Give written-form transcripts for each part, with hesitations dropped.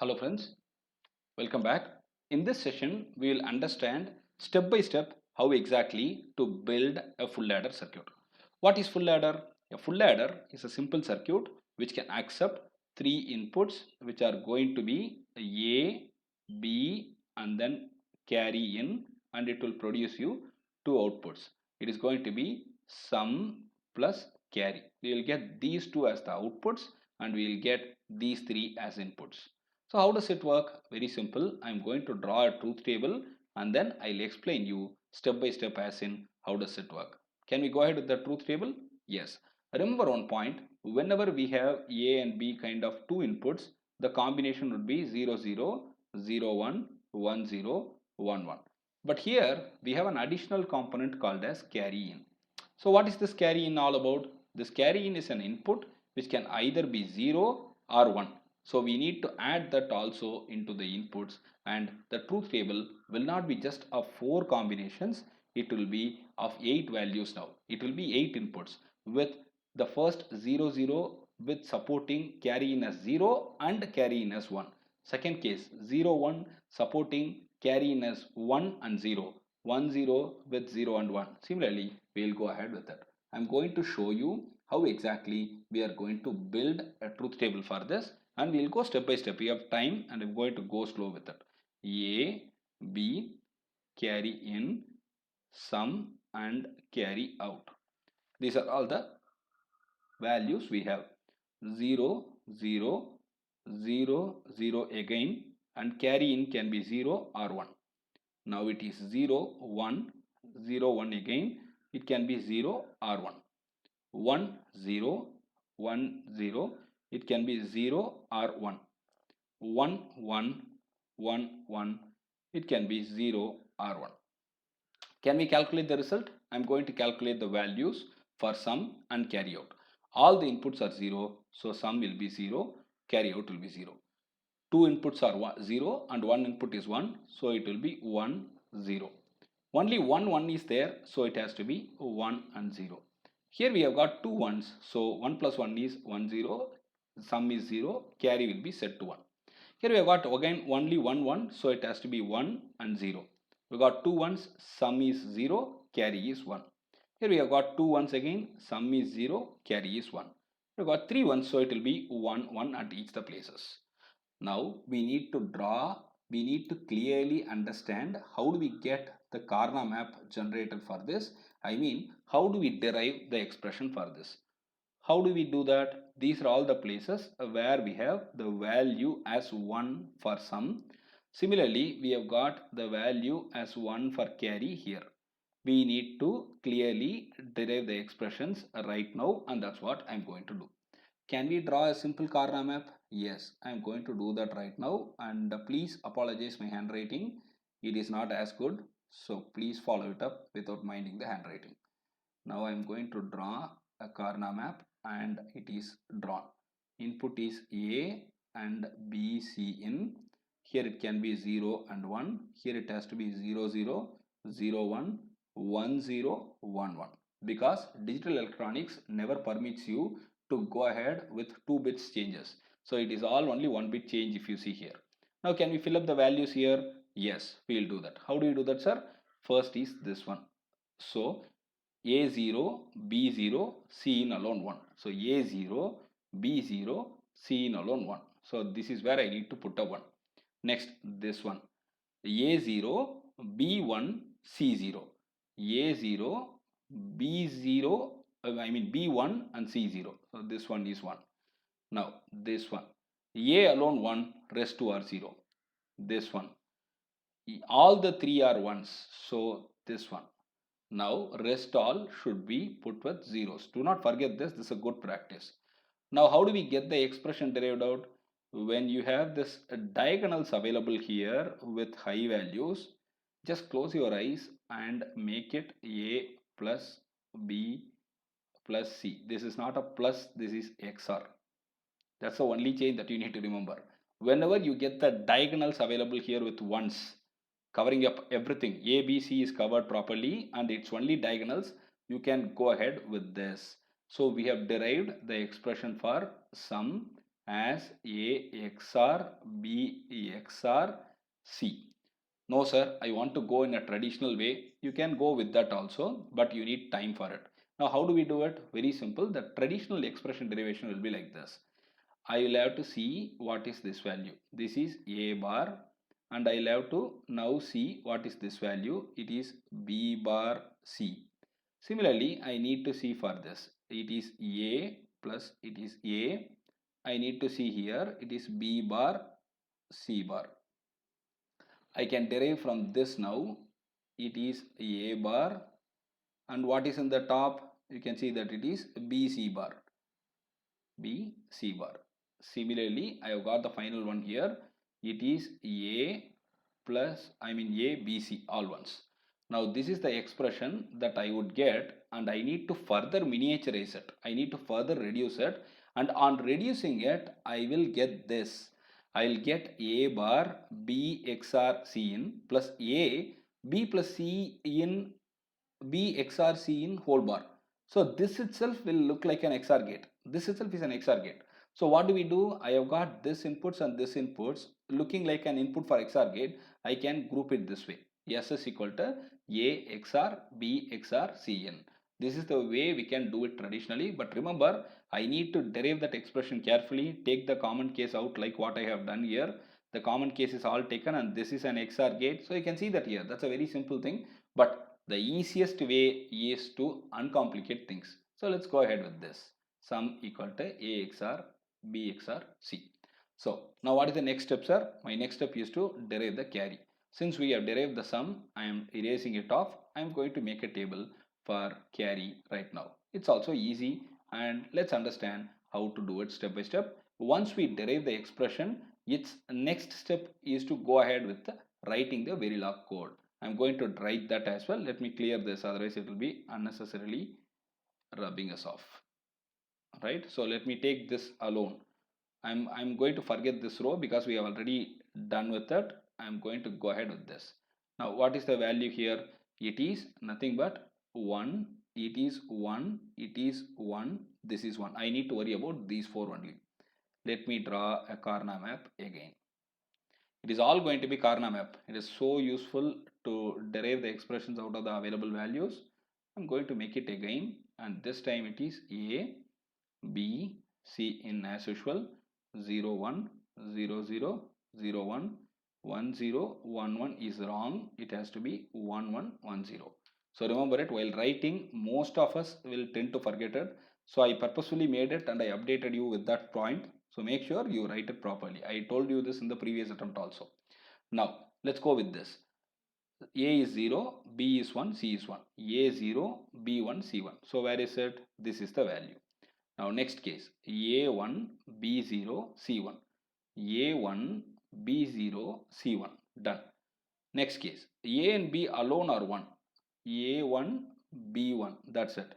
Hello friends, welcome back. In this session, we will understand step by step how exactly to build a full ladder circuit. What is full ladder? A full ladder is a simple circuit which can accept three inputs which are going to be A, B and then carry in, and it will produce you two outputs. It is going to be sum plus carry. We will get these two as the outputs and we will get these three as inputs. So how does it work? Very simple. I'm going to draw a truth table and then I'll explain you step by step as in how does it work. Can we go ahead with the truth table? Yes. Remember one point, whenever we have A and B kind of two inputs, the combination would be 0, 0, 0, 1, 1, 0, 1, 1. But here we have an additional component called as carry in. So what is this carry in all about? This carry in is an input which can either be 0 or 1. So we need to add that also into the inputs, and the truth table will not be just of 4 combinations, it will be of 8 values now. It will be 8 inputs with the first 0 0 with supporting carry in as 0 and carry in as 1. Second case 0 1 supporting carry in as 1 and 0. 1 0 with 0 and 1. Similarly, we will go ahead with it. I am going to show you how exactly we are going to build a truth table for this, and we will go step by step. We have time and I'm going to go slow with it. A, B, carry in, sum and carry out. These are all the values we have. 0, 0, 0, 0 again, and carry in can be 0 or 1. Now it is 0, 1, 0, 1 again. It can be 0 or 1. 1, 0, 1, 0. It can be 0 or 1. 1, 1, 1, 1. It can be 0 or 1. Can we calculate the result? I am going to calculate the values for sum and carry out. All the inputs are 0, so sum will be 0, carry out will be 0. Two inputs are 0 and one input is 1, so it will be 1, 0. Only one 1 is there, so it has to be 1 and 0. Here we have got two 1s, so 1 plus 1 is 1, 0, sum is 0, carry will be set to 1. Here we have got again only one 1, so it has to be 1 and 0. We got two 1s, sum is 0, carry is 1. Here we have got two 1s again, sum is 0, carry is 1. We have got three 1s, so it will be 1, 1 at each the places. Now we need to clearly understand how do we get the Karnaugh map generated for this. I mean, how do we derive the expression for this? How do we do that? These are all the places where we have the value as 1 for sum. Similarly, we have got the value as 1 for carry here. We need to clearly derive the expressions right now, and that's what I'm going to do. Can we draw a simple Karnaugh map? Yes, I am going to do that right now, and please apologize my handwriting. It is not as good, so please follow it up without minding the handwriting. Now I am going to draw a Karnaugh map and it is drawn. Input is A and B, C in. Here it can be 0 and 1. Here it has to be 0, 0, 0, 1, 1, 0, 1, 1. Because digital electronics never permits you to go ahead with 2 bits changes. So it is all only 1 bit change if you see here. Now can we fill up the values here? Yes, we will do that. How do you do that, sir? First is this one. So A0, B0, C in alone 1. So A0, B0, C in alone 1. So this is where I need to put a 1. Next, this one. A0, B1, C0. A0, B0, B1 and C0. So this one is 1. Now this one. A alone 1, rest 2 are 0. This one. All the 3 are 1s. So this one. Now rest all should be put with zeros. Do not forget this. This is a good practice. Now how do we get the expression derived out? When you have this diagonals available here with high values, just close your eyes and make it A plus B plus C. This is not a plus, this is XOR. That's the only change that you need to remember. Whenever you get the diagonals available here with ones, covering up everything, A, B, C is covered properly and it's only diagonals, you can go ahead with this. So we have derived the expression for sum as A XOR B XOR C. No sir, I want to go in a traditional way. You can go with that also, but you need time for it. Now how do we do it? Very simple. The traditional expression derivation will be like this. I will have to see what is this value. This is A bar, and I will have to now see what is this value. It is B bar C. Similarly, I need to see for this. It is A plus it is A. I need to see here it is B bar C bar. I can derive from this now. It is A bar, and what is in the top? You can see that it is BC bar. BC bar. Similarly, I have got the final one here. It is A plus, A, BC, all ones. Now this is the expression that I would get, and I need to further miniaturize it. I need to further reduce it, and on reducing it, I will get this. I will get A bar B XOR C in plus A B plus C in B XOR C in whole bar. So this itself will look like an XOR gate. This itself is an XOR gate. So what do? I have got this inputs and this inputs looking like an input for XOR gate. I can group it this way. S is equal to A XOR B XOR Cn. This is the way we can do it traditionally. But remember, I need to derive that expression carefully. Take the common case out like what I have done here. The common case is all taken, and this is an XOR gate. So you can see that here. That's a very simple thing. But the easiest way is to uncomplicate things. So let's go ahead with this. Sum equal to A XOR B XOR C. So now what is the next step, sir? My next step is to derive the carry. Since we have derived the sum, I am erasing it off. I am going to make a table for carry right now. It's also easy, and let's understand how to do it step by step. Once we derive the expression, its next step is to go ahead with writing the Verilog code. I'm going to write that as well. Let me clear this, otherwise it will be unnecessarily rubbing us off. Right, so let me take this alone. I'm going to forget this row because we have already done with it. I'm going to go ahead with this. Now what is the value here? It is nothing but 1. It is 1. It is 1. This is 1. I need to worry about these 4 only. Let me draw a Karnaugh map again. It is all going to be Karnaugh map. It is so useful to derive the expressions out of the available values. I'm going to make it again, and this time it is A, B, C in as usual. 0 1 0 0 0 1 1 0 1 1 is wrong. It has to be 1 1 1 0. So remember it, while writing most of us will tend to forget it. So I purposefully made it and I updated you with that point. So make sure you write it properly. I told you this in the previous attempt also. Now let's go with this. A is 0, B is 1, C is 1. A 0, B 1, C 1. So where is it? This is the value. Now next case, A1, B0, C1. A1, B0, C1. Done. Next case, A and B alone are 1. A1, B1. That's it.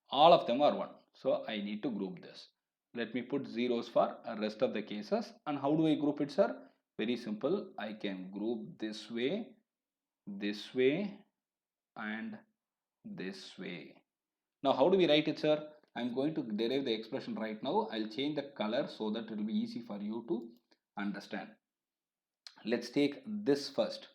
All of them are 1. So I need to group this. Let me put zeros for rest of the cases. And how do I group it, sir? Very simple. I can group this way, and this way. Now how do we write it, sir? I'm going to derive the expression right now. I'll change the color so that it will be easy for you to understand. Let's take this first.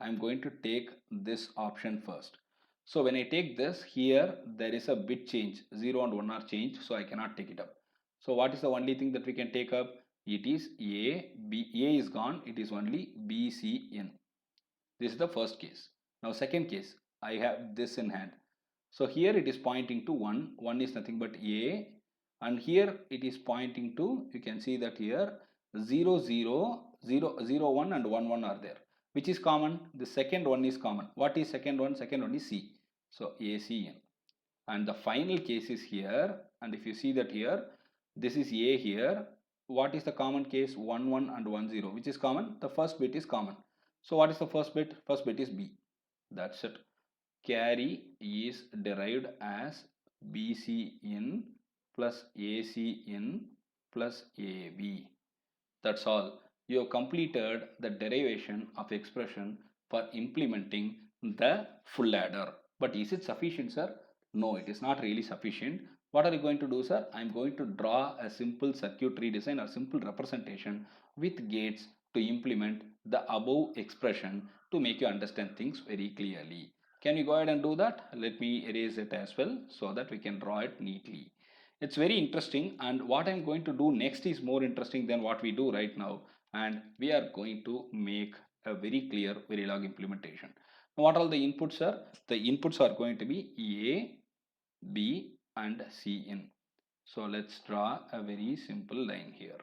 I'm going to take this option first. So when I take this here, there is a bit change. 0 and 1 are changed, so I cannot take it up. So what is the only thing that we can take up? It is A, B. A is gone. It is only B, C, N. This is the first case. Now second case, I have this in hand. So here it is pointing to 1. 1 is nothing but A, and here it is pointing to, you can see that here 0 0 0 0 1 and 1 1 are there. Which is common? The second one is common. What is second one? Second one is C. So ACN. And the final case is here, and if you see that here, this is A here. What is the common case? 1 1 and 1 0. Which is common? The first bit is common. So what is the first bit? First bit is B. That's it. Carry is derived as BC in plus AC in plus AB. That's all. You have completed the derivation of expression for implementing the full adder. But is it sufficient, sir? No, it is not really sufficient. What are you going to do, sir? I'm going to draw a simple circuitry design or simple representation with gates to implement the above expression to make you understand things very clearly. Can you go ahead and do that? Let me erase it as well so that we can draw it neatly. It's very interesting, and what I'm going to do next is more interesting than what we do right now, and we are going to make a very clear Verilog implementation. Now, what all the inputs are? The inputs are going to be A, B and C in. So let's draw a very simple line here.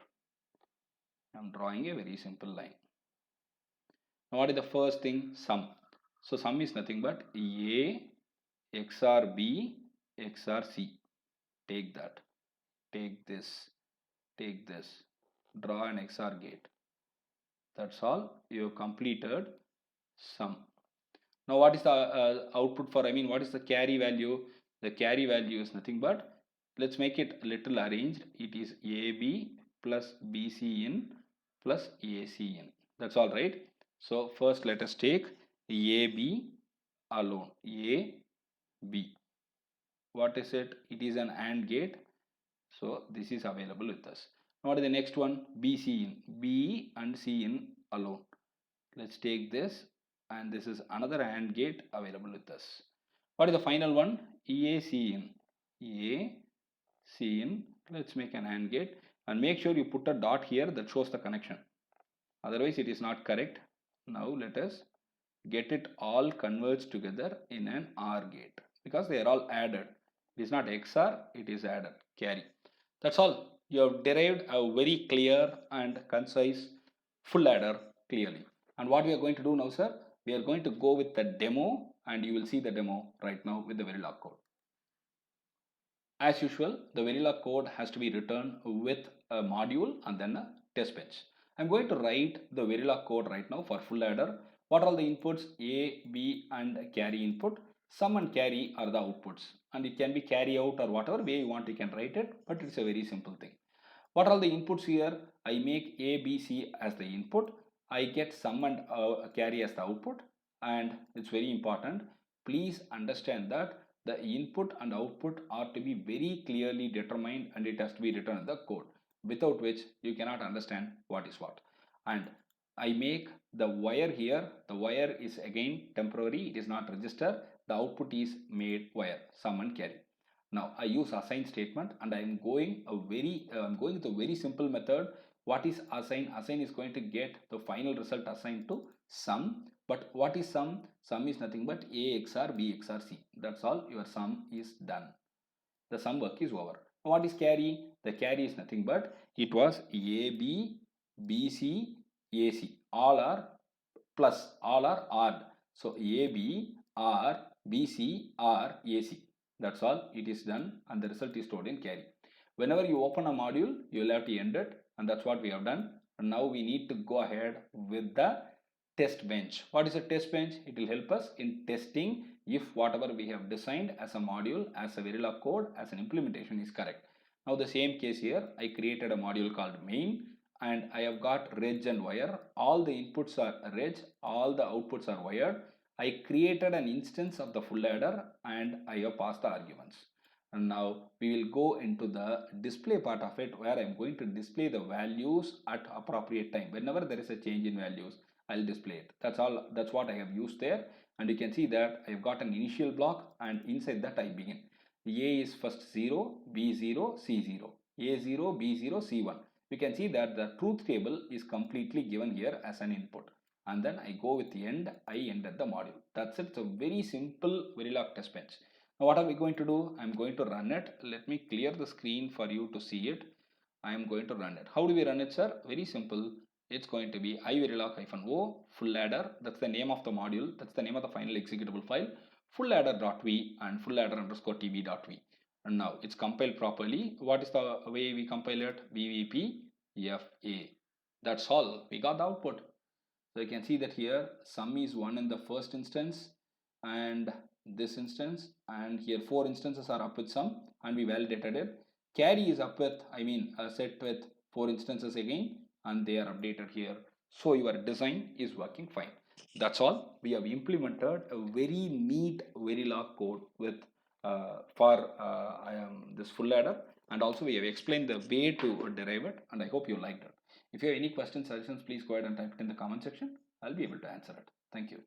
I'm drawing a very simple line. Now what is the first thing? Sum. So sum is nothing but A XOR B XOR C. Take that. Take this. Take this. Draw an XOR gate. That's all. You have completed sum. Now what is the output for, what is the carry value? The carry value is nothing but, let's make it a little arranged. It is AB plus BC in plus AC in. That's all right. So first let us take AB alone. AB. What is it? It is an AND gate. So this is available with us. What is the next one? BC in. B and C in alone. Let's take this, and this is another AND gate available with us. What is the final one? EAC in. EAC in. Let's make an AND gate and make sure you put a dot here that shows the connection. Otherwise it is not correct. Now let us get it all converged together in an OR gate because they are all added. It is not XOR, it is added. Carry. That's all. You have derived a very clear and concise full adder clearly. And what we are going to do now, sir, we are going to go with the demo, and you will see the demo right now with the Verilog code. As usual, the Verilog code has to be written with a module and then a test bench. I'm going to write the Verilog code right now for full adder. What are the inputs? A, B and carry input. Sum and carry are the outputs, and it can be carry out or whatever way you want you can write it, but it's a very simple thing. What are the inputs here? I make A, B, C as the input. I get sum and carry as the output, and it's very important. Please understand that the input and output are to be very clearly determined, and it has to be written in the code, without which you cannot understand what is what. And I make the wire here. The wire is again temporary. It is not register. The output is made wire, sum and carry. Now I use assign statement, and I'm going with a very simple method. What is assign? Assign is going to get the final result assigned to sum. But what is sum? Sum is nothing but A XOR B XOR C. That's all. Your sum is done. The sum work is over. What is carry? The carry is nothing but it was AB, BC, AC. All are plus. All are odd. So AB, R, BC, R, AC. That's all. It is done, and the result is stored in carry. Whenever you open a module, you will have to end it, and that's what we have done. And now we need to go ahead with the test bench. What is a test bench? It will help us in testing if whatever we have designed as a module, as a Verilog code, as an implementation is correct. Now the same case here, I created a module called main, and I have got reg and wire. All the inputs are reg, all the outputs are wired. I created an instance of the full adder, and I have passed the arguments. And now we will go into the display part of it, where I'm going to display the values at appropriate time. Whenever there is a change in values, I'll display it. That's all. That's what I have used there. And you can see that I've got an initial block, and inside that I begin. A is first 0, B 0, C 0. A 0, B 0, C 1. You can see that the truth table is completely given here as an input. And then I go with the end, I ended the module. That's it. It's a very simple Verilog test bench. Now what are we going to do? I'm going to run it. Let me clear the screen for you to see it. I am going to run it. How do we run it, sir? Very simple. It's going to be iverilog-o full adder. That's the name of the module. That's the name of the final executable file. Fulladder.v and fulladder_tb.v. And now it's compiled properly. What is the way we compile it? VVP-FA. That's all. We got the output. So you can see that here sum is 1 in the first instance, and this instance, and here 4 instances are up with sum, and we validated it. Carry is up with, set with 4 instances again, and they are updated here. So your design is working fine. That's all. We have implemented a very neat Verilog code with for this full ladder, and also we have explained the way to derive it, and I hope you liked it. If you have any questions, suggestions, please go ahead and type it in the comment section. I'll be able to answer it. Thank you.